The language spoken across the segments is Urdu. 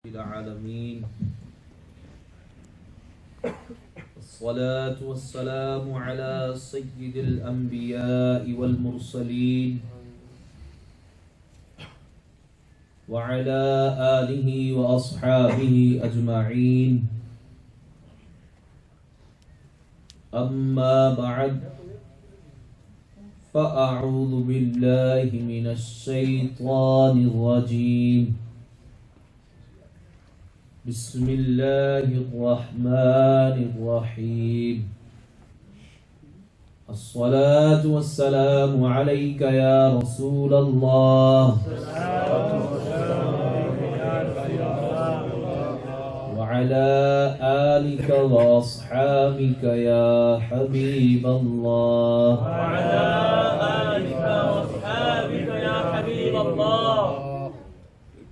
العالمين الصلاة والسلام على سيد الأنبياء والمرسلين وعلى آله وأصحابه أجمعين أما بعد فأعوذ بالله من الشيطان الرجيم بسم الله الرحمن الرحيم الصلاة والسلام عليك يا رسول الله وعلى آلك وأصحابك يا حبيب الله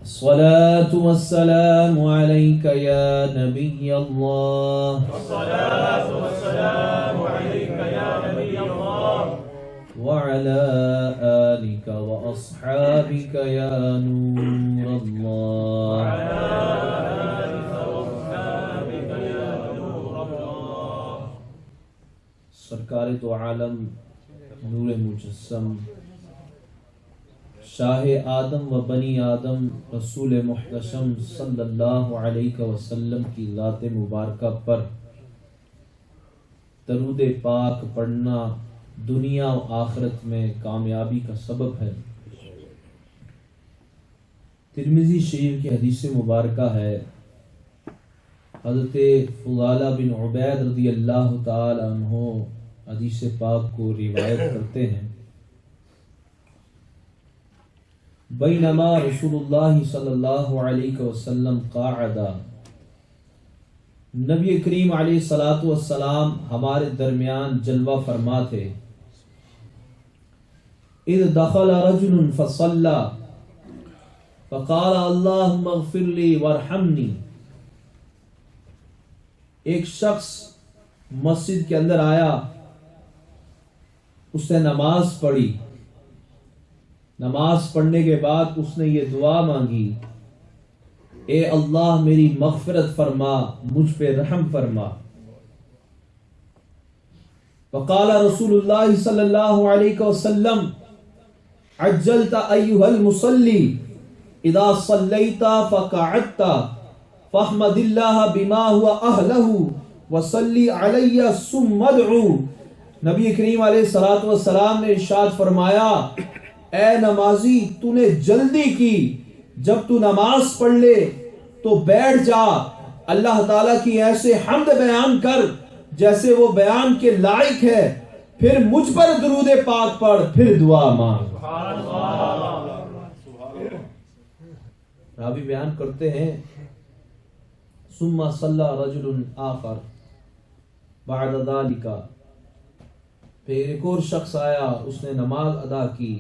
الصلاة والسلام عليك يا نبي الله الصلاة والسلام عليك يا نبي الله وعلى آلك وأصحابك يا نور الله وعلى آلك وأصحابك يا نور الله سرکار دو عالم نور مجسم شاہ آدم و بنی آدم رسول محتشم صلی اللہ علیہ وسلم کی ذات مبارکہ پر درود پاک پڑھنا دنیا و آخرت میں کامیابی کا سبب ہے۔ ترمذی شریف کی حدیث مبارکہ ہے، حضرت فضالہ بن عبید رضی اللہ تعالی عنہ حدیث پاک کو روایت کرتے ہیں، بینما رسول اللہ صلی اللہ علیہ وسلم قاعدہ، نبی کریم علیہ الصلوۃ والسلام ہمارے درمیان جلوہ فرما تھے، اذ دخل رجل فصلى فقال اللهم اغفر لي وارحمني، ایک شخص مسجد کے اندر آیا، اس نے نماز پڑھی، نماز پڑھنے کے بعد اس نے یہ دعا مانگی، اے اللہ میری مغفرت فرما، مجھ پہ رحم فرما۔ وقال رسول اللہ صلی اللہ علیہ وسلم عجلت ایھا المصلی اذا صلیت فقعدت فاحمد اللہ بما هو اہلہ وصلی علی ثم ادعو۔ نبی کریم علیہ الصلوۃ والسلام نے ارشاد فرمایا، اے نمازی تو نے جلدی کی، جب تو نماز پڑھ لے تو بیٹھ جا، اللہ تعالیٰ کی ایسے حمد بیان کر جیسے وہ بیان کے لائق ہے، پھر مجھ پر درود پاک پڑھ، پھر دعا مانگ۔ راوی بیان کرتے ہیں، ثم صلی رجل آخر بعد ذلك، پھر ایک اور شخص آیا، اس نے نماز ادا کی،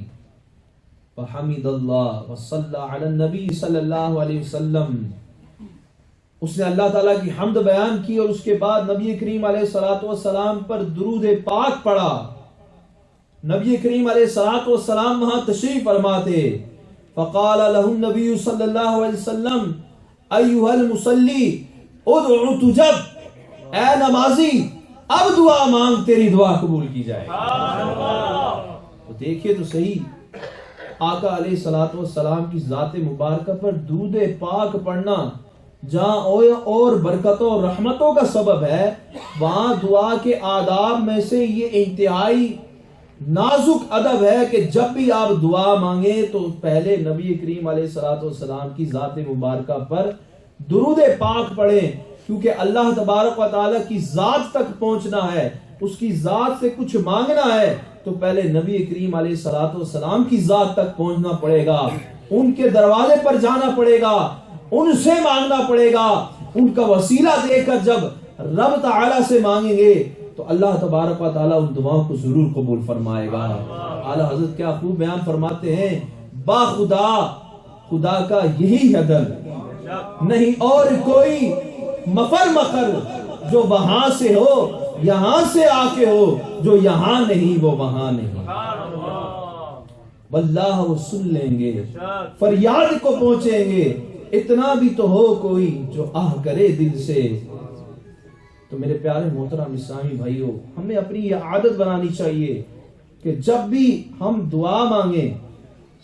فحمد اللہ وصلی علی النبی صلی اللہ علیہ وسلم، اس نے اللہ تعالیٰ کی حمد بیان کی اور اس کے بعد نبی کریم علیہ الصلوۃ والسلام پر درود پاک پڑھا۔ نبی کریم علیہ الصلوۃ والسلام وہاں تشریف فرما تھے، فقال له النبی صلی اللہ علیہ وسلم ایھا المصلی ادع تجب، اے نمازی اب دعا مانگ، تیری دعا قبول کی جائے۔ تو دیکھیے تو صحیح، آقا علیہ الصلوۃ والسلام کی ذات مبارکہ پر درود پاک پڑھنا جہاں اور برکتوں اور رحمتوں کا سبب ہے، وہاں دعا کے آداب میں سے یہ انتہائی نازک ادب ہے کہ جب بھی آپ دعا مانگیں تو پہلے نبی کریم علیہ الصلوۃ والسلام کی ذات مبارکہ پر درود پاک پڑھیں، کیونکہ اللہ تبارک و تعالیٰ کی ذات تک پہنچنا ہے، اس کی ذات سے کچھ مانگنا ہے تو پہلے نبی کریم علیہ الصلوۃ والسلام کی ذات تک پہنچنا پڑے گا، ان کے دروازے پر جانا پڑے گا، ان سے مانگنا پڑے گا، ان کا وسیلہ دے کر جب رب تعالیٰ سے مانگیں گے تو اللہ تبارک و تعالیٰ ان دعاؤں کو ضرور قبول فرمائے گا۔ اعلیٰ حضرت کیا خوب بیان فرماتے ہیں، با خدا، خدا کا یہی عدل، نہیں اور کوئی مفر مخر، جو وہاں سے ہو یہاں سے آ کے ہو، جو یہاں نہیں وہ وہاں نہیں، واللہ وہ سن لیں گے، فریاد کو پہنچیں گے، اتنا بھی تو ہو کوئی جو آہ کرے دل سے۔ تو میرے پیارے محترم اسلامی بھائیوں، ہمیں اپنی یہ عادت بنانی چاہیے کہ جب بھی ہم دعا مانگیں،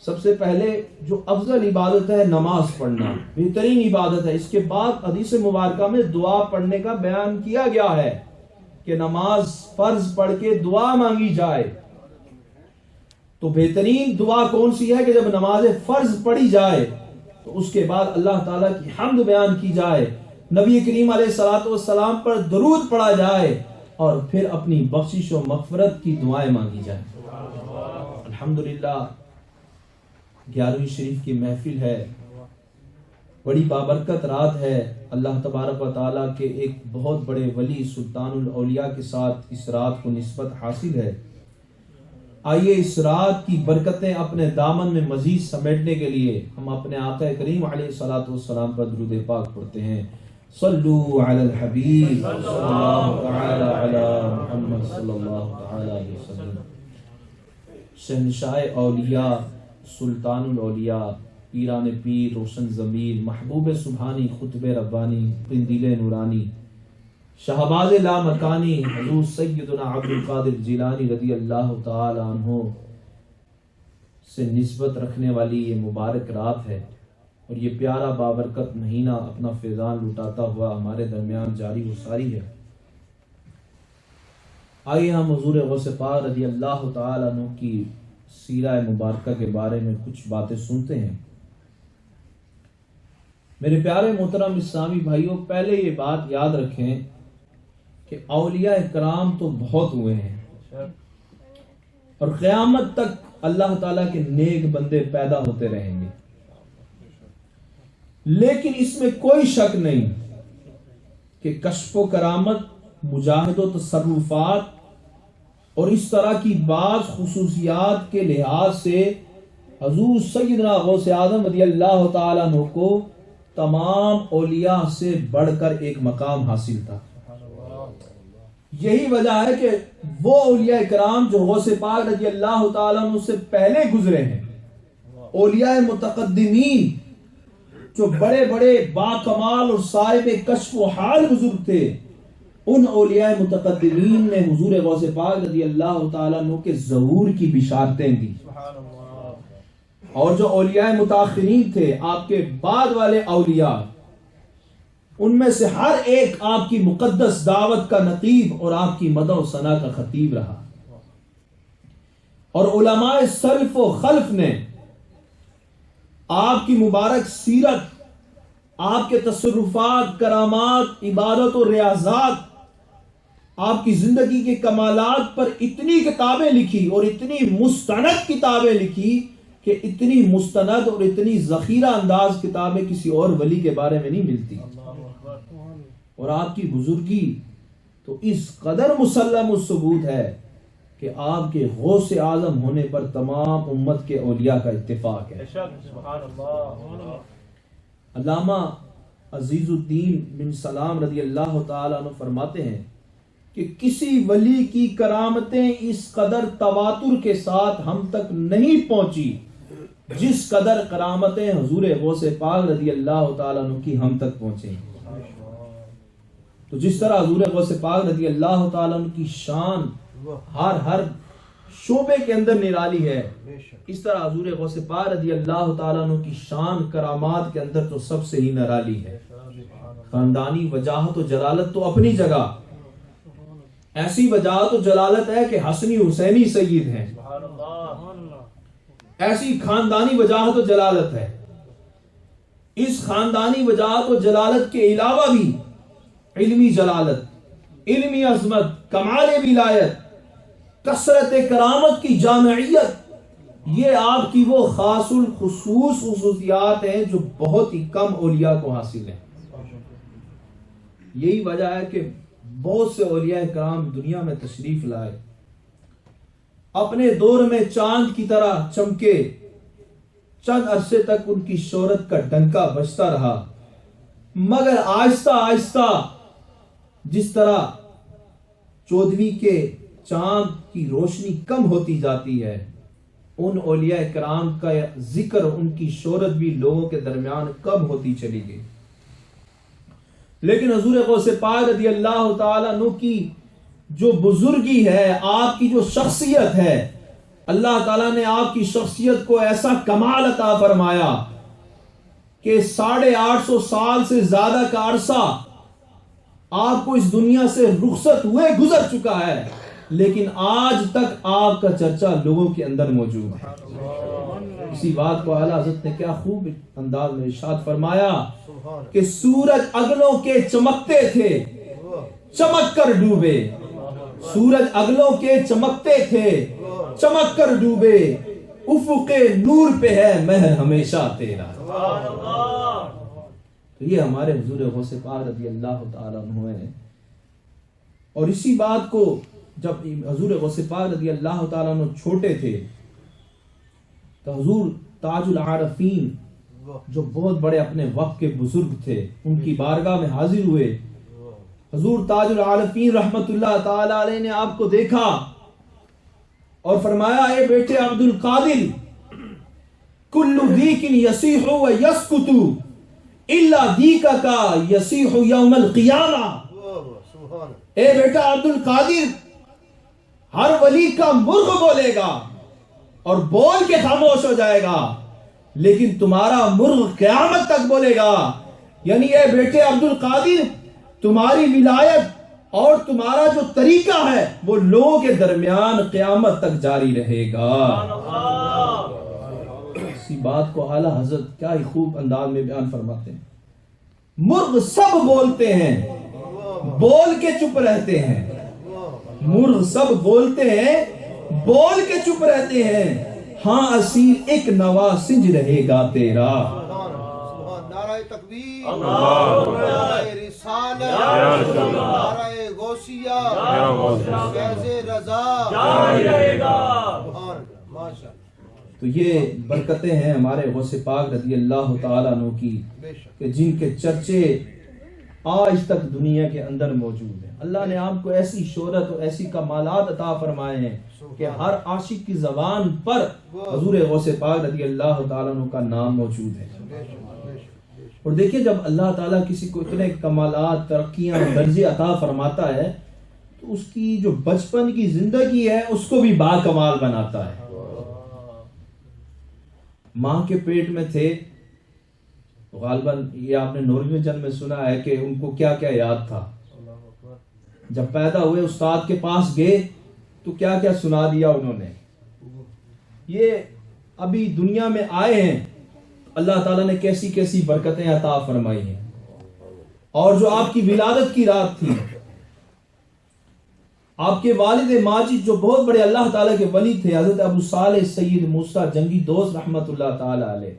سب سے پہلے جو افضل عبادت ہے نماز پڑھنا، بہترین عبادت ہے۔ اس کے بعد حدیث مبارکہ میں دعا پڑھنے کا بیان کیا گیا ہے کہ نماز فرض پڑھ کے دعا مانگی جائے۔ تو بہترین دعا کون سی ہے کہ جب نماز فرض پڑھی جائے تو اس کے بعد اللہ تعالیٰ کی حمد بیان کی جائے، نبی کریم علیہ الصلوۃ والسلام پر درود پڑھا جائے، اور پھر اپنی بخشش و مغفرت کی دعائیں مانگی جائیں۔ الحمدللہ 11ویں شریف کی محفل ہے، بڑی بابرکت رات ہے۔ اللہ تبارک و تعالیٰ کے ایک بہت بڑے ولی سلطان الاولیاء کے ساتھ اس رات کو نسبت حاصل ہے۔ آئیے اس رات کی برکتیں اپنے دامن میں مزید سمیٹنے کے لیے ہم اپنے آقا کریم علیہ الصلوۃ والسلام پر درود پاک پڑھتے ہیں۔ صلو علی الحبیب صلی اللہ تعالی علی محمد صلی اللہ تعالی علیہ وسلم۔ شہنشاہ اولیاء، سلطان الاولیاء، پیران پیر، روشن ضمیر، محبوب سبحانی، خطب ربانی، قندیل نورانی، شہباز لامکانی، حضور سیدنا عبد القادر جیلانی رضی اللہ تعالی عنہ سے نسبت رکھنے والی یہ مبارک رات ہے، اور یہ پیارا بابرکت مہینہ اپنا فیضان لٹاتا ہوا ہمارے درمیان جاری و ساری ہے۔ آئیے ہم حضور غوث پاک رضی اللہ تعالی عنہ کی سیرہ مبارکہ کے بارے میں کچھ باتیں سنتے ہیں۔ میرے پیارے محترم اسلامی بھائیوں، پہلے یہ بات یاد رکھیں کہ اولیاء کرام تو بہت ہوئے ہیں، اور قیامت تک اللہ تعالیٰ کے نیک بندے پیدا ہوتے رہیں گے، لیکن اس میں کوئی شک نہیں کہ کشف و کرامت، مجاہد و تصرفات اور اس طرح کی بعض خصوصیات کے لحاظ سے حضور سیدنا غوث اعظم رضی اللہ تعالیٰ عنہ کو تمام اولیاء سے بڑھ کر ایک مقام حاصل تھا۔ یہی وجہ ہے کہ وہ اولیاء کرام جو غوث پاک رضی اللہ تعالیٰ عنہ سے پہلے گزرے ہیں، اولیاء متقدمین جو بڑے بڑے باکمال اور صاحب کشف و حال بزرگ تھے، ان اولیاء متقدمین نے حضور غوث پاک رضی اللہ تعالیٰ عنہ کے ظہور کی بشارتیں دی، اور جو اولیاء متاخرین تھے، آپ کے بعد والے اولیاء، ان میں سے ہر ایک آپ کی مقدس دعوت کا نقیب اور آپ کی مدح و ثنا کا خطیب رہا، اور علماء سلف و خلف نے آپ کی مبارک سیرت، آپ کے تصرفات، کرامات، عبادت و ریاضات، آپ کی زندگی کے کمالات پر اتنی کتابیں لکھی اور اتنی مستند کتابیں لکھی کہ اتنی مستند اور اتنی ذخیرہ انداز کتابیں کسی اور ولی کے بارے میں نہیں ملتی، اور آپ کی بزرگی تو اس قدر مسلم الثبوت ہے کہ آپ کے غوث اعظم ہونے پر تمام امت کے اولیاء کا اتفاق ہے۔ علامہ عزیز الدین بن سلام رضی اللہ تعالیٰ عنہ فرماتے ہیں کہ کسی ولی کی کرامتیں اس قدر تواتر کے ساتھ ہم تک نہیں پہنچی جس قدر کرامتیں حضور غوث پاک رضی اللہ تعالیٰ عنہ کی ہم تک پہنچے۔ تو جس طرح حضور غوث پاک رضی اللہ تعالیٰ عنہ کی شان ہر شعبے کے اندر نرالی ہے، اس طرح حضور غوث پاک رضی اللہ تعالیٰ عنہ کی شان کرامات کے اندر تو سب سے ہی نرالی ہے۔ خاندانی وجاہت و جلالت تو اپنی جگہ، ایسی وجاہت و جلالت ہے کہ حسنی حسینی سید ہیں، ایسی خاندانی وجاہت و جلالت ہے۔ اس خاندانی وجاہت و جلالت کے علاوہ بھی علمی جلالت، علمی عظمت، کمال ولایت، کثرت کرامت کی جامعیت، یہ آپ کی وہ خاص الخصوص خصوصیات ہیں جو بہت ہی کم اولیاء کو حاصل ہیں۔ یہی وجہ ہے کہ بہت سے اولیاء کرام دنیا میں تشریف لائے، اپنے دور میں چاند کی طرح چمکے، چند عرصے تک ان کی شہرت کا ڈنکا بجتا رہا، مگر آہستہ آہستہ جس طرح 14ویں کے چاند کی روشنی کم ہوتی جاتی ہے، ان اولیاء کرام کا ذکر، ان کی شہرت بھی لوگوں کے درمیان کم ہوتی چلی گئی. لیکن حضور غوث پاک رضی اللہ تعالیٰ عنہ کی جو بزرگی ہے، آپ کی جو شخصیت ہے، اللہ تعالیٰ نے آپ کی شخصیت کو ایسا کمال عطا فرمایا کہ 850 سال سے زیادہ کا عرصہ آپ کو اس دنیا سے رخصت ہوئے گزر چکا ہے، لیکن آج تک آپ کا چرچا لوگوں کے اندر موجود ہے. اسی بات کو اعلیٰ حضرت نے کیا خوب انداز میں ارشاد فرمایا کہ سورج اگلوں کے چمکتے تھے چمک کر ڈوبے، سورج اگلوں کے چمکتے تھے چمک کر ڈوبے، افق نور پہ ہے مہر ہمیشہ تیرا. تو یہ ہمارے حضور غوث پاک رضی اللہ تعالیٰ عنہ ہیں. اور اسی بات کو جب حضور غوث پاک رضی اللہ تعالیٰ عنہ چھوٹے تھے تو حضور تاج العارفین جو بہت بڑے اپنے وقت کے بزرگ تھے ان کی بارگاہ میں حاضر ہوئے. حضور تاج العارفین رحمت اللہ تعالی علیہ نے آپ کو دیکھا اور فرمایا، اے بیٹے عبد القادر، کل دیک یصیح و یسکت الا دیکک یصیح یوم القیامہ. اے بیٹا عبد القادر، ہر ولی کا مرغ بولے گا اور بول کے خاموش ہو جائے گا، لیکن تمہارا مرغ قیامت تک بولے گا. یعنی اے بیٹے عبد القادر، تمہاری ولایت اور تمہارا جو طریقہ ہے وہ لوگوں کے درمیان قیامت تک جاری رہے گا. اسی بات کو اعلیٰ حضرت کیا ہی خوب انداز میں بیان فرماتے ہیں. مرغ سب بولتے ہیں، بول کے چپ رہتے ہیں. مرغ سب بولتے ہیں، بول کے چپ رہتے ہیں. ہاں اسیر ایک نوا سنج رہے گا تیرا. نعرہ تکبیر، نعرہ رسالت، نعرہ غوثیہ، فیض رضا جاری رہے گا. ماشاءاللہ. تو یہ برکتیں ہیں ہمارے غوث پاک رضی اللہ تعالیٰ عنہ کی کہ جن کے چرچے آج تک دنیا کے اندر موجود ہیں. اللہ نے آپ کو ایسی شہرت اور ایسی کمالات عطا فرمائے ہیں کہ ہر عاشق کی زبان پر حضور غوث پاک رضی اللہ تعالیٰ عنہ کا نام موجود ہے. اور دیکھیں جب اللہ تعالیٰ کسی کو اتنے کمالات، ترقیاں، درجے عطا فرماتا ہے تو اس کی جو بچپن کی زندگی ہے اس کو بھی با کمال بناتا ہے. ماں کے پیٹ میں تھے غالباً یہ آپ نے نورمی جن میں سنا ہے کہ ان کو کیا کیا یاد تھا. جب پیدا ہوئے استاد کے پاس گئے تو کیا کیا سنا دیا انہوں نے. یہ ابھی دنیا میں آئے ہیں، اللہ تعالیٰ نے کیسی کیسی برکتیں عطا فرمائی ہیں. اور جو آپ کی ولادت کی رات تھی، آپ کے والد ماجد جو بہت بڑے اللہ تعالیٰ کے ولی تھے، حضرت ابو صالح سید موسیٰ جنگی دوست رحمت اللہ تعالی علیہ،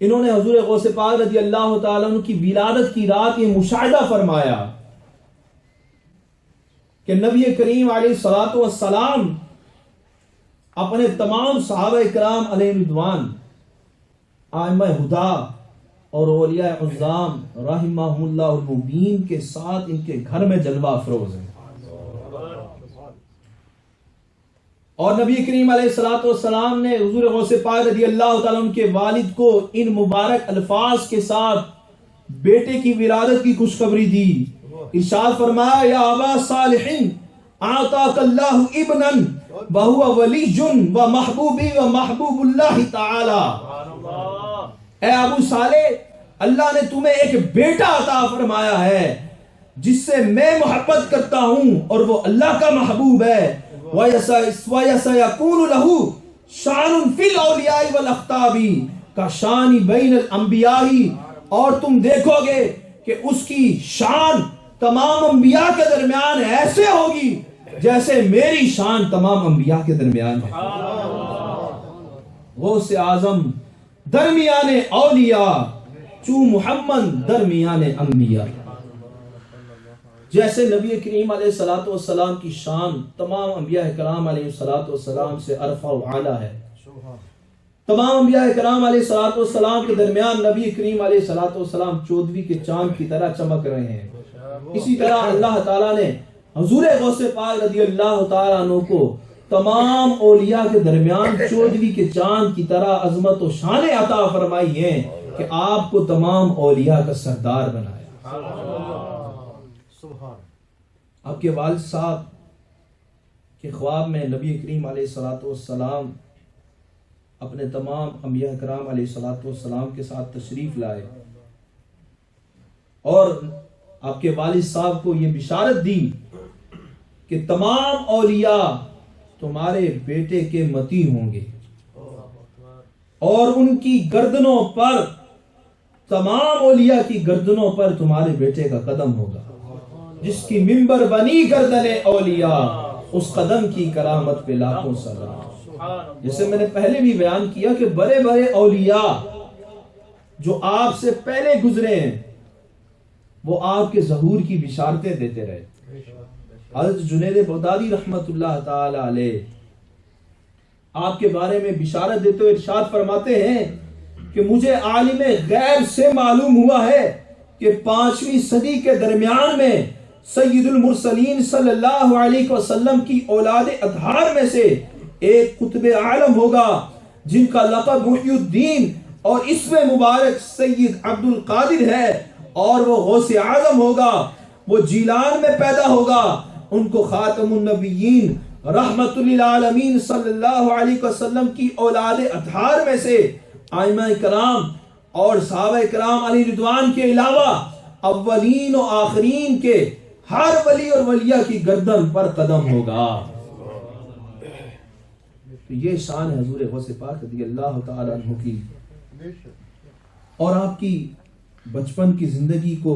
انہوں نے حضور غوث پاک رضی اللہ تعالیٰ عنہ کی ولادت کی رات یہ مشاہدہ فرمایا کہ نبی کریم علیہ الصلوۃ والسلام اپنے تمام صحابہ کرام علیہ رضوان، ائمہ ہدا اور اولیاء عظام رحمہم اللہ المبین کے ساتھ ان کے گھر میں جلوہ افروز ہیں. اور نبی کریم علیہ الصلوۃ والسلام نے حضور غوث پاک رضی اللہ تعالیٰ عنہ کے والد کو ان مبارک الفاظ کے ساتھ بیٹے کی ولادت کی خوشخبری دی. ارشاد فرمایا، یا ابا صالح اعطاک اللہ ابنا وهو ولی و محبوبی و محبوب اللہ تعالی. اے ابو صالح، اللہ نے تمہیں ایک بیٹا عطا فرمایا ہے جس سے میں محبت کرتا ہوں اور وہ اللہ کا محبوب ہے. وَيَسَيَكُونُ لَهُ شَانٌ فِي الْأَوْلِيَاءِ وَالْأَخْطَابِ كَشَانِ بَيْنَ الْأَنْبِيَاءِ. اور تم دیکھو گے کہ اس کی شان تمام انبیاء کے درمیان ایسے ہوگی جیسے میری شان تمام انبیاء کے درمیان ہے. غوث اعظم درمیان اولیاء، چوں محمد درمیان انبیاء. جیسے نبی کریم علیہ الصلوۃ والسلام کی شان تمام انبیاء کرام علیہ الصلوۃ والسلام سے ارفع و اعلیٰ ہے، تمام انبیاء کرام علیہ الصلوۃ والسلام کے درمیان نبی کریم علیہ الصلوۃ والسلام 14ویں کے چاند کی طرح چمک رہے ہیں. اسی طرح اللہ تعالیٰ نے حضور غوث پاک رضی اللہ تعالیٰ عنہ کو تمام اولیاء کے درمیان 14ویں کے چاند کی طرح عظمت و شان عطا فرمائی ہے کہ آپ کو تمام اولیاء کا سردار بنایا. آپ کے والد صاحب کے خواب میں نبی کریم علیہ الصلوۃ والسلام اپنے تمام انبیاء کرام علیہ الصلوۃ والسلام کے ساتھ تشریف لائے اور آپ کے والد صاحب کو یہ بشارت دی کہ تمام اولیاء تمہارے بیٹے کے متی ہوں گے اور ان کی گردنوں پر، تمام اولیاء کی گردنوں پر تمہارے بیٹے کا قدم ہوگا. جس کی منبر بنی گردن اولیاء، اس قدم کی کرامت پہ لاکھوں سلام. جیسے میں نے پہلے بھی بیان کیا کہ بڑے بڑے اولیاء جو آپ سے پہلے گزرے ہیں وہ آپ کے ظہور کی بشارتیں دیتے رہے. حضرت جنید بغدادی رحمت اللہ تعالی علیہ آپ کے بارے میں بشارت دیتے ہوئے ارشاد فرماتے ہیں کہ مجھے عالم غیب سے معلوم ہوا ہے کہ 5ویں صدی کے درمیان میں سید المرسلین صلی اللہ علیہ وسلم کی اولاد اطہار میں سے ایک قطب عالم ہوگا جن کا لقب محی الدین اور اسم مبارک سید عبد القادر ہے، اور وہ غوث اعظم ہوگا. وہ جیلان میں پیدا ہوگا. ان کو خاتم النبیین رحمت للعالمین صلی اللہ علیہ وسلم کی اولاد اطہار میں سے ائمہ کرام اور صحابہ کرام علیہ رضوان کے علاوہ اولین و آخرین کے ہر ولی اور ولیہ کی گردن پر قدم ہوگا. تو یہ شان ہے حضور غوث پاک رضی اللہ تعالی عنہ کی. اور آپ کی بچپن کی زندگی کو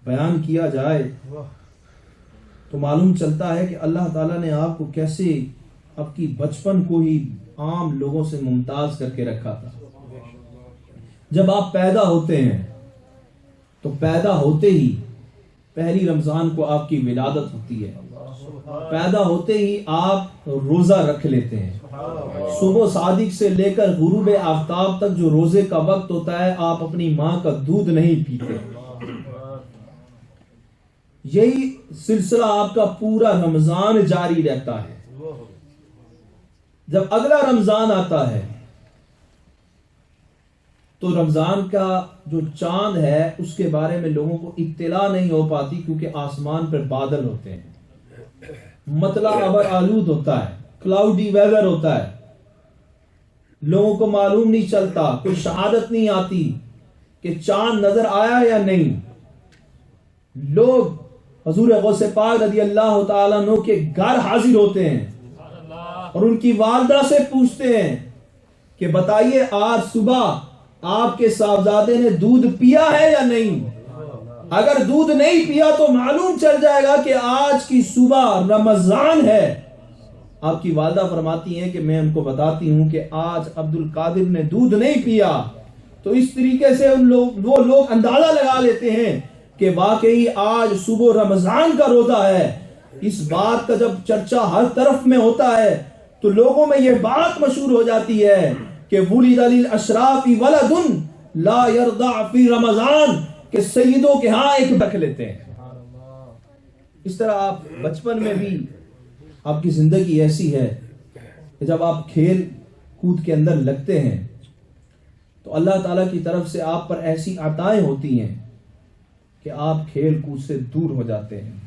بیان کیا جائے تو معلوم چلتا ہے کہ اللہ تعالیٰ نے آپ کو کیسے آپ کی بچپن کو ہی عام لوگوں سے ممتاز کر کے رکھا تھا. جب آپ پیدا ہوتے ہیں تو پیدا ہوتے ہی پہلی رمضان کو آپ کی ولادت ہوتی ہے. پیدا ہوتے ہی آپ روزہ رکھ لیتے ہیں. صبح صادق سے لے کر غروب آفتاب تک جو روزے کا وقت ہوتا ہے آپ اپنی ماں کا دودھ نہیں پیتے. یہی سلسلہ آپ کا پورا رمضان جاری رہتا ہے. جب اگلا رمضان آتا ہے تو رمضان کا جو چاند ہے اس کے بارے میں لوگوں کو اطلاع نہیں ہو پاتی کیونکہ آسمان پر بادل ہوتے ہیں، مطلع ابر آلود ہوتا ہے، کلاؤڈی ویدر ہوتا ہے. لوگوں کو معلوم نہیں چلتا، کوئی شہادت نہیں آتی کہ چاند نظر آیا یا نہیں. لوگ حضور غوث پاک رضی اللہ تعالیٰ عنہ کے گھر حاضر ہوتے ہیں اور ان کی والدہ سے پوچھتے ہیں کہ بتائیے آج صبح آپ کے صاحبزادے نے دودھ پیا ہے یا نہیں. اگر دودھ نہیں پیا تو معلوم چل جائے گا کہ آج کی صبح رمضان ہے. آپ کی والدہ فرماتی ہیں کہ میں ان کو بتاتی ہوں کہ آج عبد القادر نے دودھ نہیں پیا. تو اس طریقے سے وہ لوگ اندازہ لگا لیتے ہیں کہ واقعی آج صبح رمضان کا روزہ ہے. اس بات کا جب چرچا ہر طرف میں ہوتا ہے تو لوگوں میں یہ بات مشہور ہو جاتی ہے کہ ولد للاشراف ولد لا یرضع فی رمضان، کہ سیدوں کے ہاں ایک رکھ لیتے ہیں. اس طرح آپ بچپن میں بھی آپ کی زندگی ایسی ہے کہ جب آپ کھیل کود کے اندر لگتے ہیں تو اللہ تعالیٰ کی طرف سے آپ پر ایسی عطائیں ہوتی ہیں کہ آپ کھیل کود سے دور ہو جاتے ہیں.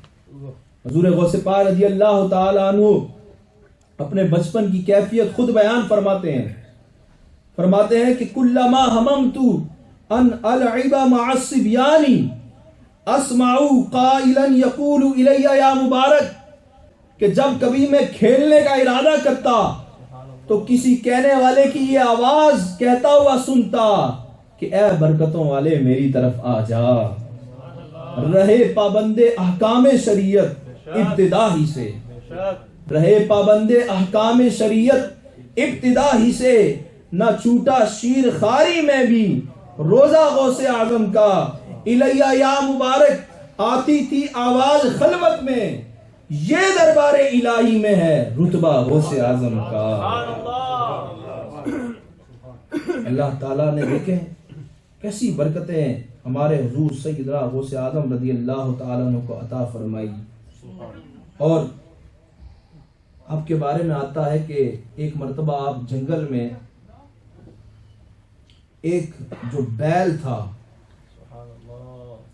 حضور غوث پاک رضی اللہ تعالی عنہ اپنے بچپن کی کیفیت خود بیان فرماتے ہیں کہ کلما ہممت ان العب مع الصبیان اسمع قائلا یقول الی یا مبارک، کہ جب کبھی میں کھیلنے کا ارادہ کرتا تو کسی کہنے والے کی یہ آواز کہتا ہوا سنتا کہ اے برکتوں والے میری طرف آ جا. رہے پابند احکام شریعت ابتدا ہی سے، رہے پابند احکام شریعت ابتدا ہی سے، نہ چھوٹا شیر خاری میں بھی روزہ غوث اعظم کا. الیہ یا مبارک آتی تھی آواز خلوت میں، یہ دربار الہی میں ہے رتبہ غوث اعظم کا. اللہ تعالیٰ نے دیکھیں کیسی برکتیں ہمارے حضور سیدنا غوث اعظم رضی اللہ تعالیٰ عنہ کو عطا فرمائی. اور آپ کے بارے میں آتا ہے کہ ایک مرتبہ آپ جنگل میں ایک جو بیل تھا،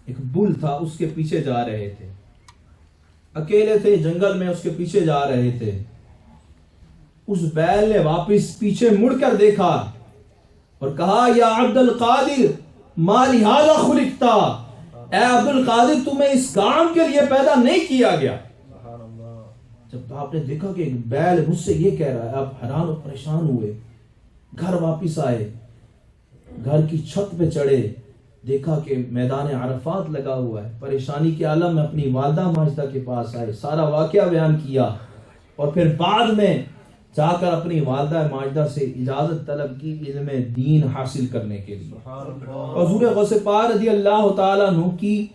ایک بل تھا، اس کے پیچھے جا رہے تھے، اکیلے تھے جنگل میں، اس کے پیچھے جا رہے تھے۔ اس بیل نے واپس پیچھے مڑ کر دیکھا اور کہا یا عبد القادر ما لہذا خلقتا، اے عبد القادر تمہیں اس کام کے لیے پیدا نہیں کیا گیا۔ جب آپ نے دیکھا کہ ایک بیل مجھ سے یہ کہہ رہا ہے، آپ حیران و پریشان ہوئے، گھر واپس آئے، گھر کی چھت پہ چڑھے، دیکھا کہ میدان عرفات لگا ہوا ہے، پریشانی کے عالم میں اپنی والدہ ماجدہ کے پاس آئے، سارا واقعہ بیان کیا اور پھر بعد میں جا کر اپنی والدہ ماجدہ سے اجازت طلب کی علم دین حاصل کرنے کے لیے۔ حضور غوث پاک رضی اللہ تعالیٰ عنہ کی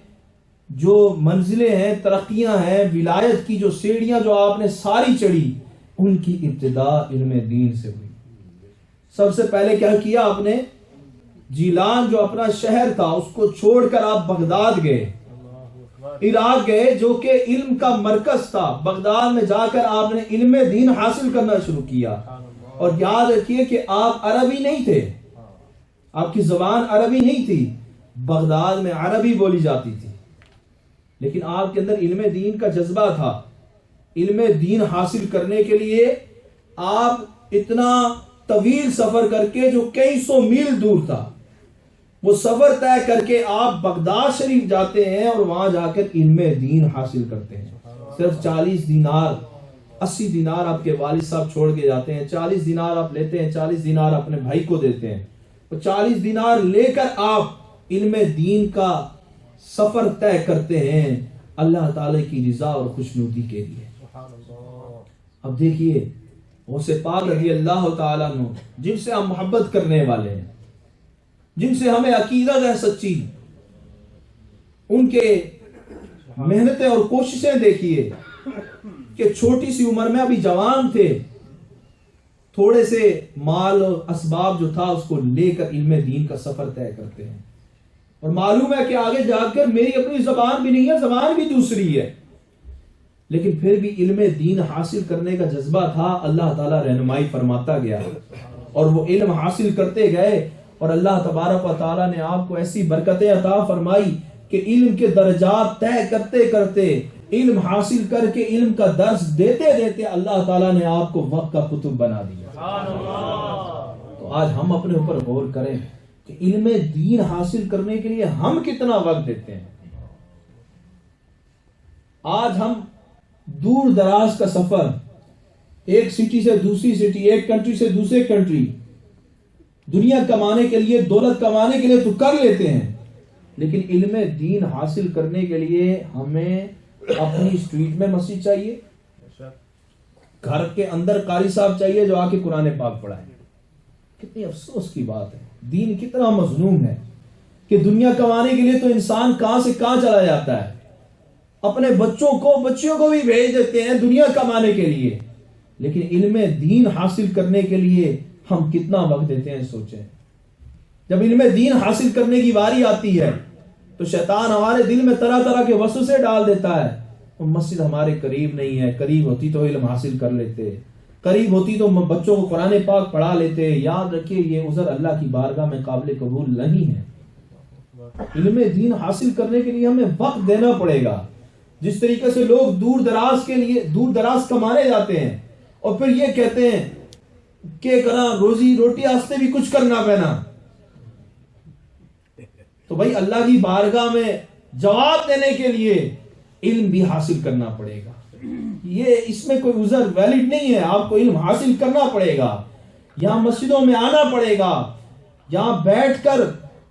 جو منزلیں ہیں، ترقیاں ہیں، ولایت کی جو سیڑھیاں جو آپ نے ساری چڑھی، ان کی ابتدا علم دین سے ہوئی۔ سب سے پہلے کیا کیا آپ نے؟ جیلان جو اپنا شہر تھا اس کو چھوڑ کر آپ بغداد گئے، عراق گئے جو کہ علم کا مرکز تھا۔ بغداد میں جا کر آپ نے علم دین حاصل کرنا شروع کیا، اور یاد رکھیے کہ آپ عربی نہیں تھے، آپ کی زبان عربی نہیں تھی، بغداد میں عربی بولی جاتی تھی، لیکن آپ کے اندر علم دین کا جذبہ تھا۔ علم دین حاصل کرنے کے لیے آپ اتنا طویل سفر کر کے، جو کئی سو میل دور تھا، وہ سفر طے کر کے آپ بغداد شریف جاتے ہیں اور وہاں جا کر علم دین حاصل کرتے ہیں۔ صرف 40 دینار 80 دینار آپ کے والد صاحب چھوڑ کے جاتے ہیں، 40 دینار آپ لیتے ہیں، 40 دینار اپنے بھائی کو دیتے ہیں، اور 40 دینار لے کر آپ علم دین کا سفر طے کرتے ہیں اللہ تعالی کی رضا اور خوشنودی کے لیے۔ اب دیکھیے غوث پاک رضی اللہ تعالیٰ عنہ، جن سے ہم محبت کرنے والے ہیں، جن سے ہمیں عقیدت ہے سچی، ان کے محنتیں اور کوششیں دیکھیے کہ چھوٹی سی عمر میں ابھی جوان تھے، تھوڑے سے مال اور اسباب جو تھا اس کو لے کر علم دین کا سفر طے کرتے ہیں، اور معلوم ہے کہ آگے جا کر میری اپنی زبان بھی نہیں ہے، زبان بھی دوسری ہے، لیکن پھر بھی علم دین حاصل کرنے کا جذبہ تھا۔ اللہ تعالیٰ رہنمائی فرماتا گیا اور وہ علم حاصل کرتے گئے، اور اللہ تبارک و تعالیٰ نے آپ کو ایسی برکتیں عطا فرمائی کہ علم کے درجات طے کرتے کرتے، علم حاصل کر کے علم کا درس دیتے دیتے اللہ تعالیٰ نے آپ کو وقت کا کتب بنا دیا۔ تو آج ہم اپنے اوپر غور کریں کہ علم دین حاصل کرنے کے لیے ہم کتنا وقت دیتے ہیں۔ آج ہم دور دراز کا سفر، ایک سٹی سے دوسری سٹی، ایک کنٹری سے دوسرے کنٹری، دنیا کمانے کے لیے، دولت کمانے کے لیے تو کر لیتے ہیں، لیکن علم دین حاصل کرنے کے لیے ہمیں اپنی اسٹریٹ میں مسجد چاہیے، گھر کے اندر قاری صاحب چاہیے جو آ کے قرآن پاک پڑھائیں۔ کتنی افسوس کی بات ہے، دین کتنا مظلوم ہے کہ دنیا کمانے کے لیے تو انسان کہاں سے کہاں چلا جاتا ہے، اپنے بچیوں کو بھی بھیج دیتے ہیں دنیا کمانے کے لیے، لیکن علم دین حاصل کرنے کے لیے ہم کتنا وقت دیتے ہیں سوچیں۔ جب علم دین حاصل کرنے کی باری آتی ہے تو شیطان ہمارے دل میں طرح طرح کے وسوسے ڈال دیتا ہے، مسجد ہمارے قریب نہیں ہے، قریب ہوتی تو علم حاصل کر لیتے، قریب ہوتی تو بچوں کو قرآن پاک پڑھا لیتے۔ یاد رکھیے یہ عذر اللہ کی بارگاہ میں قابل قبول نہیں ہے۔ علم دین حاصل کرنے کے لیے ہمیں وقت دینا پڑے گا۔ جس طریقے سے لوگ دور دراز کمانے جاتے ہیں اور پھر یہ کہتے ہیں کہ کرنا روزی روٹی واسطے بھی کچھ کرنا پینا، تو بھائی اللہ کی بارگاہ میں جواب دینے کے لیے علم بھی حاصل کرنا پڑے گا۔ یہ اس میں کوئی عذر ویلڈ نہیں ہے، آپ کو علم حاصل کرنا پڑے گا، یہاں مسجدوں میں آنا پڑے گا، یہاں بیٹھ کر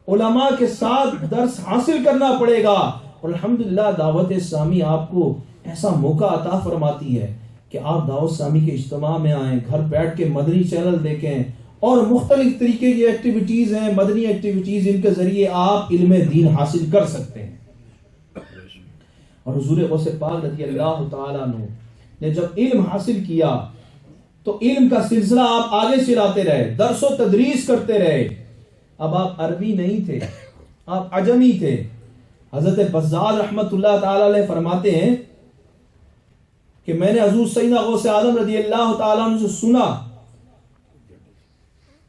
علماء کے ساتھ درس حاصل کرنا پڑے گا، اور الحمدللہ دعوت اسلامی آپ کو ایسا موقع عطا فرماتی ہے کہ آپ دعوت اسلامی کے اجتماع میں آئیں، گھر بیٹھ کے مدنی چینل دیکھیں، اور مختلف طریقے کی ایکٹیویٹیز ہیں، مدنی ایکٹیویٹیز، ان کے ذریعے آپ علم دین حاصل کر سکتے ہیں۔ اور حضور غوث پاک رضی اللہ تعالیٰ عنہ نے جب علم حاصل کیا تو علم کا سلسلہ آپ آگے چلاتے رہے، درس و تدریس کرتے رہے۔ اب آپ عربی نہیں تھے، آپ عجمی تھے۔ حضرت بزار رحمت اللہ تعالی علیہ فرماتے ہیں کہ میں نے حضور سیدنا غوث اعظم رضی اللہ تعالیٰ عنہ سے سنا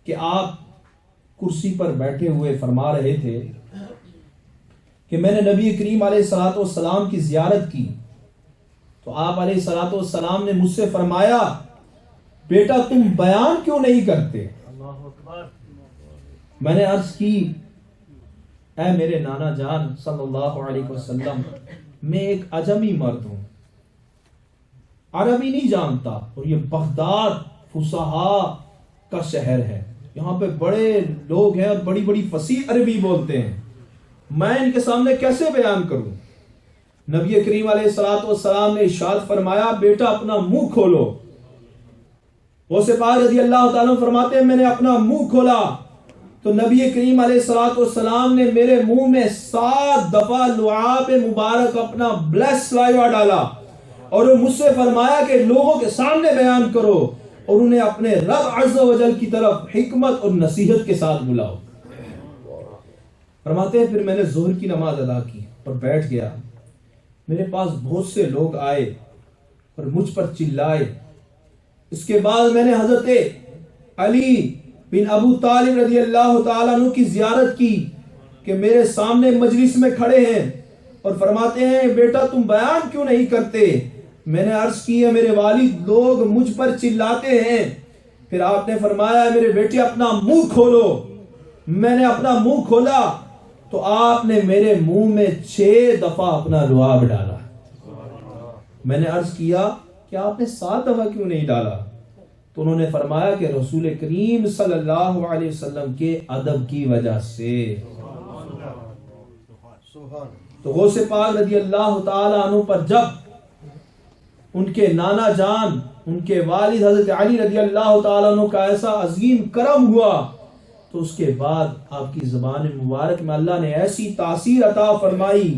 کہ آپ کرسی پر بیٹھے ہوئے فرما رہے تھے کہ میں نے نبی کریم علیہ الصلوۃ والسلام کی زیارت کی تو آپ علیہ الصلوۃ والسلام نے مجھ سے فرمایا بیٹا تم بیان کیوں نہیں کرتے؟ میں نے عرض کی اے میرے نانا جان صلی اللہ علیہ وسلم، میں ایک عجمی مرد ہوں، عربی نہیں جانتا، اور یہ بغداد فصحاء کا شہر ہے، یہاں پہ بڑے لوگ ہیں اور بڑی بڑی فصیح عربی بولتے ہیں، میں ان کے سامنے کیسے بیان کروں؟ نبی کریم علیہ الصلوۃ والسلام نے ارشاد فرمایا بیٹا اپنا منہ کھولو۔ غوث پاک رضی اللہ تعالیٰ فرماتے ہیں میں نے اپنا منہ کھولا تو نبی کریم علیہ الصلوۃ والسلام نے میرے منہ میں 7 دفعہ لعاب مبارک اپنا بلیس سلائیوا ڈالا اور وہ مجھ سے فرمایا کہ لوگوں کے سامنے بیان کرو اور انہیں اپنے رب عز و جل کی طرف حکمت اور نصیحت کے ساتھ بلاؤ۔ فرماتے ہیں پھر میں نے ظہر کی نماز ادا کی اور بیٹھ گیا، میرے پاس بہت سے لوگ آئے اور مجھ پر چلائے۔ اس کے بعد میں نے حضرت علی بن ابو طالب رضی اللہ تعالیٰ عنہ کی زیارت کی کہ میرے سامنے مجلس میں کھڑے ہیں اور فرماتے ہیں بیٹا تم بیان کیوں نہیں کرتے؟ میں نے عرض کی ہے میرے والد لوگ مجھ پر چلاتے ہیں۔ پھر آپ نے فرمایا میرے بیٹے اپنا منہ کھولو۔ میں نے اپنا منہ کھولا تو آپ نے میرے منہ میں 6 دفعہ اپنا لعاب ڈالا۔ میں نے عرض کیا کہ آپ نے 7 دفعہ کیوں نہیں ڈالا؟ تو انہوں نے فرمایا کہ رسول کریم صلی اللہ علیہ وسلم کے ادب کی وجہ سے۔ تو غوث پاک رضی اللہ تعالیٰ عنہ پر جب ان کے نانا جان ان کے والد حضرت علی رضی اللہ تعالیٰ عنہ کا ایسا عظیم کرم ہوا تو اس کے بعد آپ کی زبان مبارک میں اللہ نے ایسی تاثیر عطا فرمائی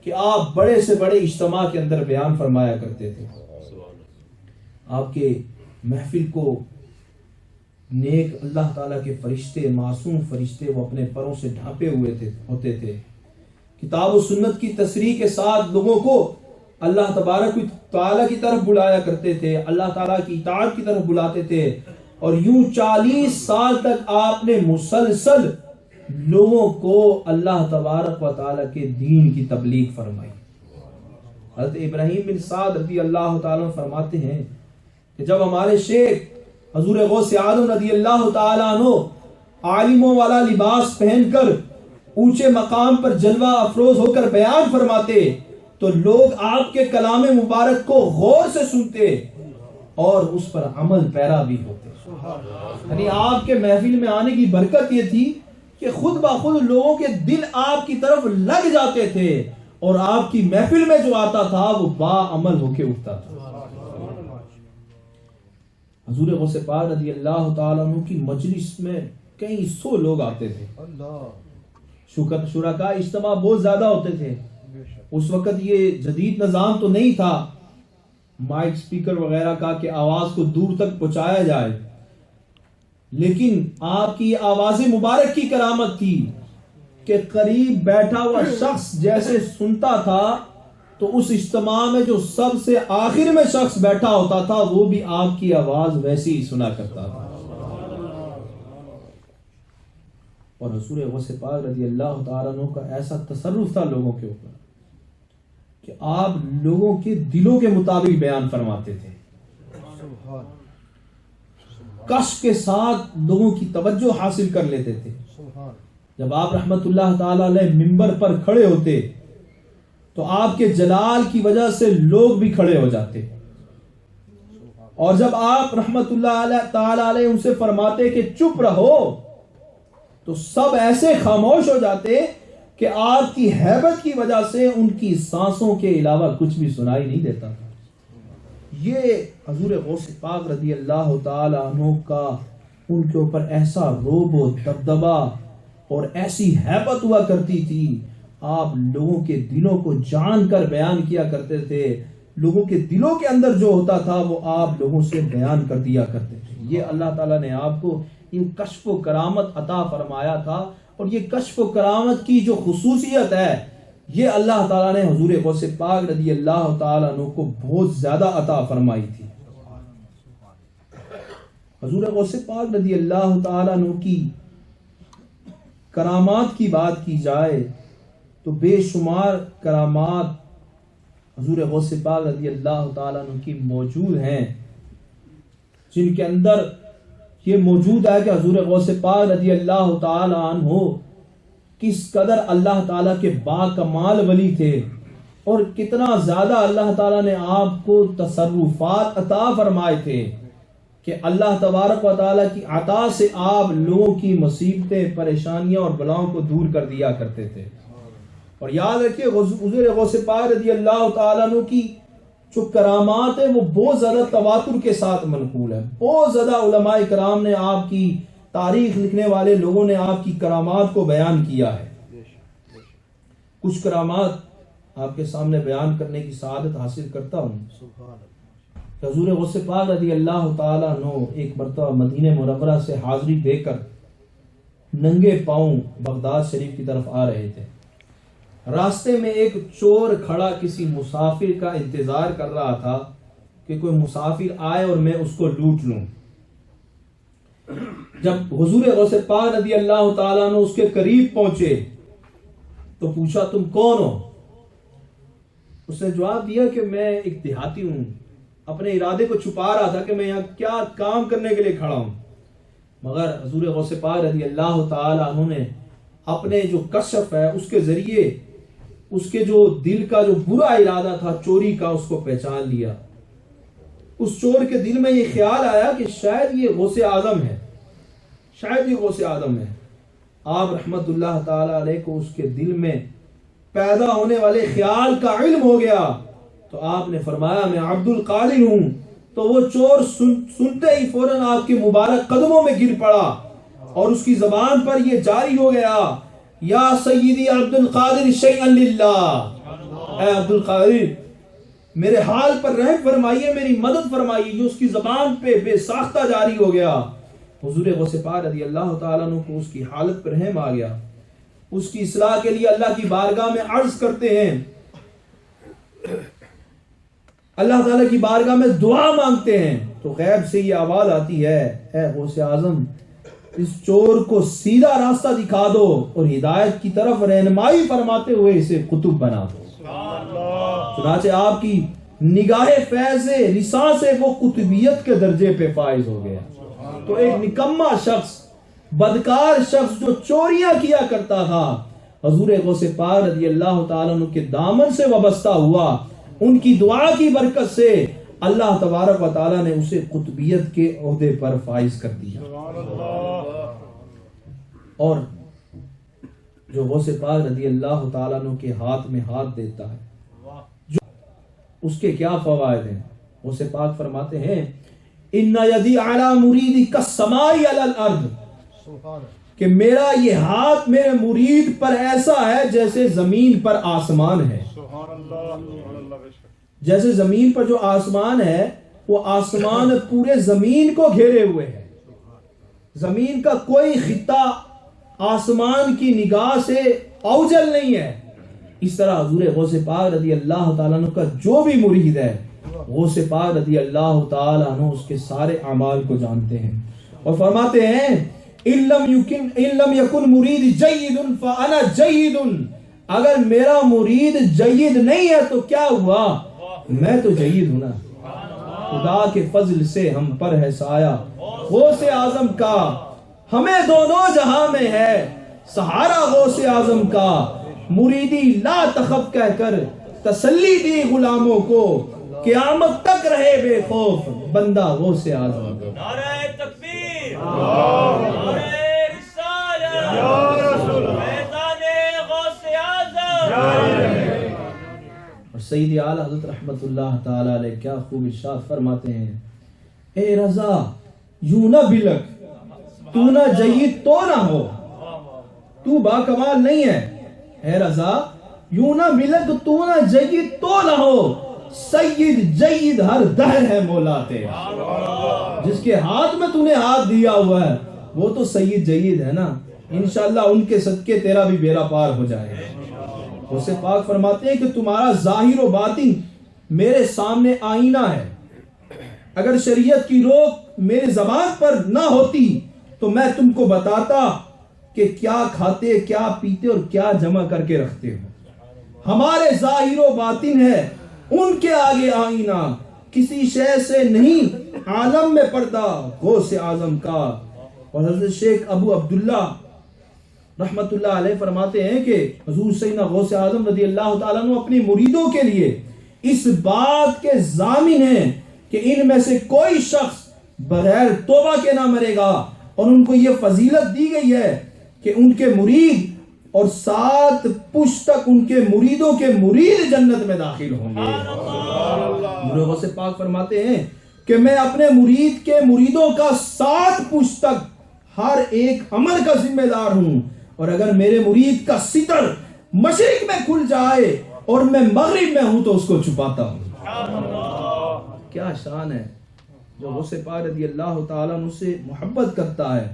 کہ آپ بڑے سے بڑے اجتماع کے اندر بیان فرمایا کرتے تھے۔ آپ کے محفل کو نیک اللہ تعالیٰ کے فرشتے، معصوم فرشتے وہ اپنے پروں سے ڈھانپے ہوئے ہوتے تھے، کتاب و سنت کی تصریح کے ساتھ لوگوں کو اللہ تبارک و تعالیٰ کی طرف بلایا کرتے تھے، اللہ تعالیٰ کی اطاعت کی طرف بلاتے تھے، اور یوں 40 سال تک آپ نے مسلسل لوگوں کو اللہ تبارک و تعالیٰ کے دین کی تبلیغ فرمائی۔ حضرت ابراہیم بن سعد رضی اللہ تعالیٰ فرماتے ہیں کہ جب ہمارے شیخ حضور غوث اعظم رضی اللہ تعالیٰ عنہ عالموں والا لباس پہن کر اونچے مقام پر جلوہ افروز ہو کر بیان فرماتے تو لوگ آپ کے کلام مبارک کو غور سے سنتے اور اس پر عمل پیرا بھی ہوتے۔ یعنی آپ کے محفل میں آنے کی برکت یہ تھی کہ خود بخود لوگوں کے دل آپ کی طرف لگ جاتے تھے اور آپ کی محفل میں جو آتا تھا وہ با عمل ہو کے اٹھتا تھا۔ حضور غوث پاک رضی اللہ تعالیٰ عنہ کی مجلس میں کئی 100 لوگ آتے تھے، شرکاء اجتماع بہت زیادہ ہوتے تھے۔ اس وقت یہ جدید نظام تو نہیں تھا مائک سپیکر وغیرہ کا کہ آواز کو دور تک پہنچایا جائے، لیکن آپ کی آواز مبارک کی کرامت تھی کہ قریب بیٹھا ہوا شخص جیسے سنتا تھا تو اس اجتماع میں جو سب سے آخر میں شخص بیٹھا ہوتا تھا وہ بھی آپ کی آواز ویسی ہی سنا کرتا تھا۔ اور حضور غوث پاک رضی اللہ تعالیٰ عنہ کا ایسا تصرف تھا لوگوں کے اوپر کہ آپ لوگوں کے دلوں کے مطابق بیان فرماتے تھے، کشف کے ساتھ لوگوں کی توجہ حاصل کر لیتے تھے۔ جب آپ رحمت اللہ تعالی علیہ منبر پر کھڑے ہوتے تو آپ کے جلال کی وجہ سے لوگ بھی کھڑے ہو جاتے، اور جب آپ رحمت اللہ تعالی علیہ ان سے فرماتے کہ چپ رہو تو سب ایسے خاموش ہو جاتے کہ آپ کی ہیبت کی وجہ سے ان کی سانسوں کے علاوہ کچھ بھی سنائی نہیں دیتا تھا۔ یہ حضور غوث پاک رضی اللہ تعالی عنہ کا ان کے اوپر ایسا رعب و دبدبا اور ایسی ہیبت ہوا کرتی تھی، آپ لوگوں کے دلوں کو جان کر بیان کیا کرتے تھے، لوگوں کے دلوں کے اندر جو ہوتا تھا وہ آپ لوگوں سے بیان کر دیا کرتے تھے۔ یہ اللہ تعالیٰ نے آپ کو یہ کشف و کرامت عطا فرمایا تھا، اور یہ کشف و کرامت کی جو خصوصیت ہے یہ اللہ تعالیٰ نے حضور غوث پاک رضی اللہ تعالیٰ عنہ کو بہت زیادہ عطا فرمائی تھی۔ حضور غوث پاک رضی اللہ تعالیٰ عنہ کی کرامات کی بات کی جائے تو بے شمار کرامات حضور غوث پاک رضی اللہ تعالیٰ عنہ کی موجود ہیں، جن کے اندر یہ موجود ہے کہ حضور غوث پاک رضی اللہ تعالیٰ عنہ کس قدر اللہ تعالیٰ کے با کمال ولی تھے، اور کتنا زیادہ اللہ تعالیٰ نے آپ کو تصرفات عطا فرمائے تھے کہ اللہ تبارک و تعالیٰ کی عطا سے آپ لوگوں کی مصیبتیں، پریشانیاں اور بلاؤں کو دور کر دیا کرتے تھے۔ اور یاد رکھیے حضور غوث پاک رضی اللہ تعالیٰ عنہ کی جو کرامات ہیں وہ بہت زیادہ تواتر کے ساتھ منقول ہے۔ بہت زیادہ علماء کرام نے آپ کی تاریخ لکھنے والے لوگوں نے آپ کی کرامات کو بیان کیا ہے۔ کچھ کرامات آپ کے سامنے بیان کرنے کی سعادت حاصل کرتا ہوں۔ حضور غوث پاک رضی اللہ تعالیٰ عنہ ایک مرتبہ مدینہ منورہ سے حاضری دے کر ننگے پاؤں بغداد شریف کی طرف آ رہے تھے۔ راستے میں ایک چور کھڑا کسی مسافر کا انتظار کر رہا تھا کہ کوئی مسافر آئے اور میں اس کو لوٹ لوں۔ جب حضور غوث پاک رضی اللہ تعالیٰ عنہ اس کے قریب پہنچے تو پوچھا تم کون ہو؟ اس نے جواب دیا کہ میں ایک دیہاتی ہوں، اپنے ارادے کو چھپا رہا تھا کہ میں یہاں کیا کام کرنے کے لیے کھڑا ہوں۔ مگر حضور غوث پاک رضی اللہ تعالیٰ عنہ نے اپنے جو کشف ہے اس کے ذریعے اس کے جو دل کا جو برا ارادہ تھا چوری کا اس کو پہچان لیا۔ اس چور کے دل میں یہ خیال آیا کہ شاید یہ غوث اعظم ہے، شاید یہ غوث اعظم ہے۔ آپ رحمت اللہ تعالی علیہ کو اس کے دل میں پیدا ہونے والے خیال کا علم ہو گیا تو آپ نے فرمایا میں عبد القادر ہوں۔ تو وہ چور سنتے ہی فوراً آپ کے مبارک قدموں میں گر پڑا اور اس کی زبان پر یہ جاری ہو گیا یا سیدی عبد القادر شیئا للہ، اے عبد القادر میرے حال پر رحم فرمائیے، میری مدد فرمائیے، جو اس کی زبان پہ بے ساختہ جاری ہو گیا۔ حضور غوث پاک رضی اللہ تعالیٰ عنہ کو اس کی حالت پر رحم آ گیا، اس کی اصلاح کے لیے اللہ کی بارگاہ میں عرض کرتے ہیں، اللہ تعالیٰ کی بارگاہ میں دعا مانگتے ہیں تو غیب سے یہ آواز آتی ہے اے غوث اعظم اس چور کو سیدھا راستہ دکھا دو اور ہدایت کی طرف رہنمائی فرماتے ہوئے اسے قطب بنا دو۔ چنانچہ آپ کی نگاہ فیض لسان سے وہ قطبیت کے درجے پہ فائز ہو گیا۔ تو ایک نکما شخص، بدکار شخص جو چوریاں کیا کرتا تھا، حضور غوث پاک رضی اللہ تعالیٰ عنہ کے دامن سے وابستہ ہوا، ان کی دعا کی برکت سے اللہ تبارک و تعالیٰ نے اسے قطبیت کے عہدے پر فائز کر دیا۔ اور جو غوث پاک رضی اللہ تعالیٰ عنہ کے ہاتھ میں ہاتھ دیتا ہے اس کے کیا فوائد ہیں؟ غوث پاک فرماتے ہیں ان یدی علی مریدی کالسماء علی الارض، کہ میرا یہ ہاتھ میرے مرید پر ایسا ہے جیسے زمین پر آسمان ہے۔ جیسے زمین پر جو آسمان ہے وہ آسمان پورے زمین کو گھیرے ہوئے ہے، زمین کا کوئی خطہ آسمان کی نگاہ سے اوجل نہیں ہے۔ اس طرح حضور غوث پاک رضی اللہ تعالیٰ عنہ کا جو بھی مرید ہے، غوث پاک رضی اللہ تعالیٰ عنہ اس کے سارے اعمال کو جانتے ہیں اور فرماتے ہیں ان لم یکن مرید جید فانا جید، اگر میرا مرید جید نہیں ہے تو کیا ہوا، میں تو جید ہوں نا۔ خدا کے فضل سے ہم پر ہے سایہ غوث اعظم کا، ہمیں دونوں جہاں میں ہے سہارا غوث اعظم کا، مریدی لا تخف کہہ کر تسلی دی غلاموں کو، قیامت تک رہے بے خوف بندہ غوث اعظم کا۔ نعرہ تکبیر، نعرہ رسالت، یا رسول اللہ، میدان غوث اعظم۔ اور سید اعلی حضرت رحمت اللہ تعالی علیہ کیا خوب ارشاد فرماتے ہیں، اے رضا یوں نہ بلک، تو نہ جید تو نہ ہو، تو با کمال نہیں ہے۔ اے رضا یوں نہ بلک، تو نہ جید تو نہ ہو، سید جید ہر دہر ہے مولا تیرا۔ جس کے ہاتھ میں تو نے ہاتھ دیا ہوا ہے وہ تو سید جید ہے نا، انشاءاللہ ان کے صدقے تیرا بھی بیڑا پار ہو جائے گا۔ غوث پاک فرماتے ہیں کہ تمہارا ظاہر و باطن میرے سامنے آئینہ ہے، اگر شریعت کی روک میرے زبان پر نہ ہوتی تو میں تم کو بتاتا کہ کیا کھاتے، کیا پیتے اور کیا جمع کر کے رکھتے ہو۔ ہمارے ظاہر و باطن ہے، ان کے آگے آئینہ، کسی شے سے نہیں عالم میں پردہ غوث اعظم کا۔ اور حضرت شیخ ابو عبداللہ رحمت اللہ علیہ فرماتے ہیں کہ حضور سیدنا غوث اعظم رضی اللہ تعالیٰ عنہ اپنی مریدوں کے لیے اس بات کے ضامن ہیں کہ ان میں سے کوئی شخص بغیر توبہ کے نہ مرے گا، اور ان کو یہ فضیلت دی گئی ہے کہ ان کے مرید اور 7 پشت تک ان کے مریدوں کے مرید جنت میں داخل ہوں گے۔ غوث پاک فرماتے ہیں کہ میں اپنے مرید کے مریدوں کا 7 پشت تک ہر ایک عمل کا ذمہ دار ہوں، اور اگر میرے مرید کا ستر مشرق میں کھل جائے اور میں مغرب میں ہوں تو اس کو چھپاتا ہوں۔ کیا شان ہے جو غوث پاک رضی اللہ تعالیٰ عنہ سے محبت کرتا ہے،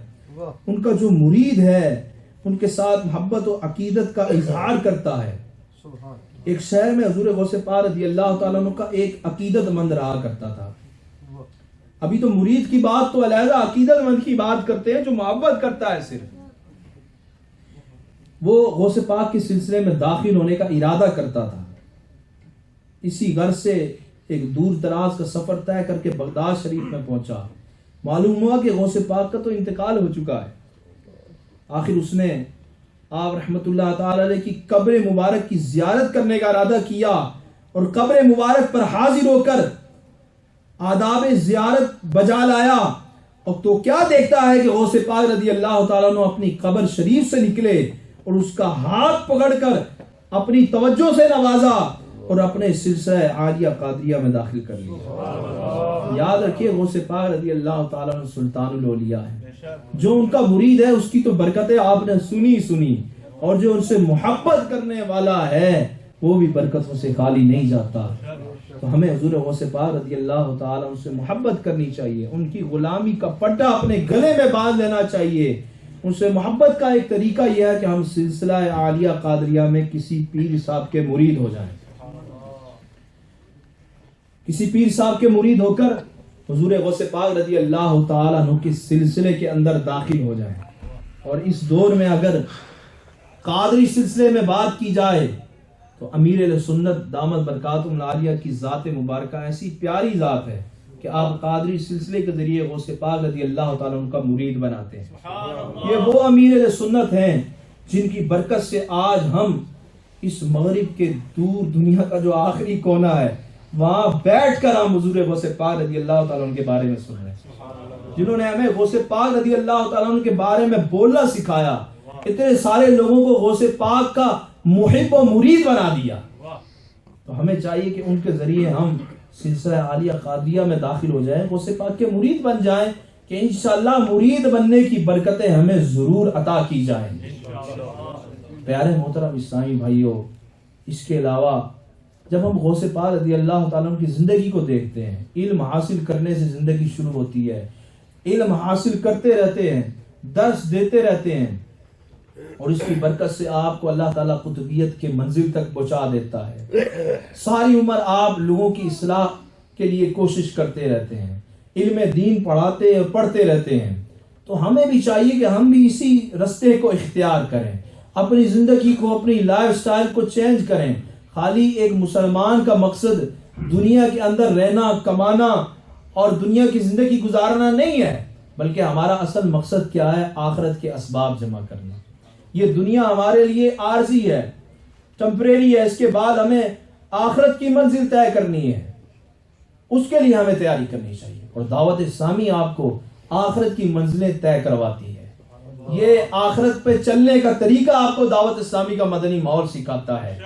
ان کا جو مرید ہے ان کے ساتھ محبت و عقیدت کا اظہار کرتا ہے۔ ایک شہر میں حضور غوث پاک رضی اللہ تعالیٰ عنہ کا ایک عقیدت مند رہا کرتا تھا۔ ابھی تو مرید کی بات تو علیحدہ، عقیدت مند کی بات کرتے ہیں جو محبت کرتا ہے صرف۔ وہ غوث پاک کے سلسلے میں داخل ہونے کا ارادہ کرتا تھا، اسی غرض سے ایک دور دراز کا سفر طے کر کے بغداد شریف میں پہنچا۔ معلوم ہوا کہ غوث پاک کا تو انتقال ہو چکا ہے۔ آخر اس نے آپ رحمت اللہ تعالی علیہ کی قبر مبارک کی زیارت کرنے کا ارادہ کیا، اور قبر مبارک پر حاضر ہو کر آداب زیارت بجا لایا، اور تو کیا دیکھتا ہے کہ غوث پاک رضی اللہ تعالیٰ عنہ اپنی قبر شریف سے نکلے اور اس کا ہاتھ پکڑ کر اپنی توجہ سے نوازا اور اپنے سلسلہ عالیہ قادریہ میں داخل کر لیا۔ یاد رکھیے غوث پاک رضی اللہ تعالیٰ عنہ سلطان الاولیاء ہے، جو ان کا مرید ہے اس کی تو برکتیں آپ نے سنی، اور جو ان سے محبت کرنے والا ہے وہ بھی برکتوں سے خالی نہیں جاتا۔ تو ہمیں حضور غوث پاک رضی اللہ تعالیٰ عنہ سے محبت کرنی چاہیے، ان کی غلامی کا پٹا اپنے گلے میں باندھ لینا چاہیے۔ ان سے محبت کا ایک طریقہ یہ ہے کہ ہم سلسلہ عالیہ قادریہ میں کسی پیر صاحب کے مرید ہو جائیں، کسی پیر صاحب کے مرید ہو کر حضور غوث پاک رضی اللہ تعالیٰ عنہ کے سلسلے کے اندر داخل ہو جائیں۔ اور اس دور میں اگر قادری سلسلے میں بات کی جائے تو امیر اہل سنت دامت برکاتہم العالیہ کی ذات مبارکہ ایسی پیاری ذات ہے کہ آپ قادری سلسلے کے ذریعے غوث پاک رضی اللہ تعالیٰ عنہ کا مرید بناتے ہیں۔ یہ وہ امیر اہل سنت ہیں جن کی برکت سے آج ہم اس مغرب کے دور دنیا کا جو آخری کونا ہے وہاں بیٹھ کر ہم حضور غوث پاک رضی اللہ تعالیٰ عنہ کے بارے میں سن رہے ہیں، جنہوں نے ہمیں غوث پاک رضی اللہ تعالیٰ عنہ کے بارے میں بولنا سکھایا، اتنے سارے لوگوں کو غوث پاک کا محب و مرید بنا دیا۔ تو ہمیں چاہیے کہ ان کے ذریعے ہم سلسلہ عالیہ قادریہ میں داخل ہو جائیں، غوث پاک کے مرید بن جائیں، کہ انشاءاللہ مرید بننے کی برکتیں ہمیں ضرور عطا کی جائیں۔ پیارے محترم اسلامی بھائیوں، اس کے علاوہ جب ہم غوث پاک رضی اللہ تعالیٰ عنہ کی زندگی کو دیکھتے ہیں، علم حاصل کرنے سے زندگی شروع ہوتی ہے، علم حاصل کرتے رہتے ہیں، درس دیتے رہتے ہیں، اور اس کی برکت سے آپ کو اللہ تعالیٰ قطبیت کے منزل تک پہنچا دیتا ہے۔ ساری عمر آپ لوگوں کی اصلاح کے لیے کوشش کرتے رہتے ہیں، علم دین پڑھاتے اور پڑھتے رہتے ہیں۔ تو ہمیں بھی چاہیے کہ ہم بھی اسی رستے کو اختیار کریں، اپنی زندگی کو، اپنی لائف سٹائل کو چینج کریں۔ خالی ایک مسلمان کا مقصد دنیا کے اندر رہنا، کمانا اور دنیا کی زندگی گزارنا نہیں ہے، بلکہ ہمارا اصل مقصد کیا ہے؟ آخرت کے اسباب جمع کرنا۔ یہ دنیا ہمارے لیے عارضی ہے، ٹمپریری ہے، اس کے بعد ہمیں آخرت کی منزل طے کرنی ہے، اس کے لیے ہمیں تیاری کرنی چاہیے، اور دعوت اسلامی آپ کو آخرت کی منزلیں طے کرواتی ہے۔ یہ آخرت پہ چلنے کا طریقہ آپ کو دعوت اسلامی کا مدنی ماحول سکھاتا ہے۔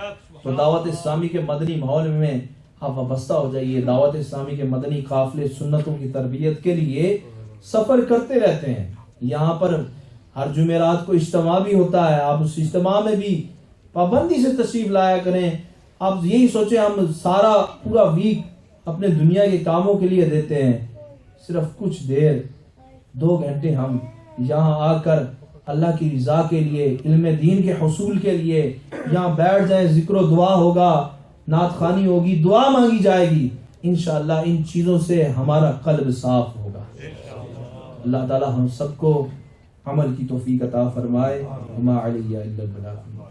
تو دعوت اسلامی کے مدنی ماحول میں آپ وابستہ ہو جائیے، دعوت اسلامی کے مدنی قافلے سنتوں کی تربیت کے لیے سفر کرتے رہتے ہیں۔ یہاں پر ہر جمعرات کو اجتماع بھی ہوتا ہے، آپ اس اجتماع میں بھی پابندی سے تشریف لایا کریں۔ آپ یہی سوچیں ہم سارا پورا ویک اپنے دنیا کے کاموں کے لیے دیتے ہیں، صرف کچھ دیر 2 گھنٹے ہم یہاں آ کر اللہ کی رضا کے لیے، علم دین کے حصول کے لیے یہاں بیٹھ جائیں، ذکر و دعا ہوگا، نعت خوانی ہوگی، دعا مانگی جائے گی، انشاءاللہ ان چیزوں سے ہمارا قلب صاف ہوگا۔ اللہ تعالی ہم سب کو عمل کی توفیق عطا فرمائے۔ وما علی الا البلاغ۔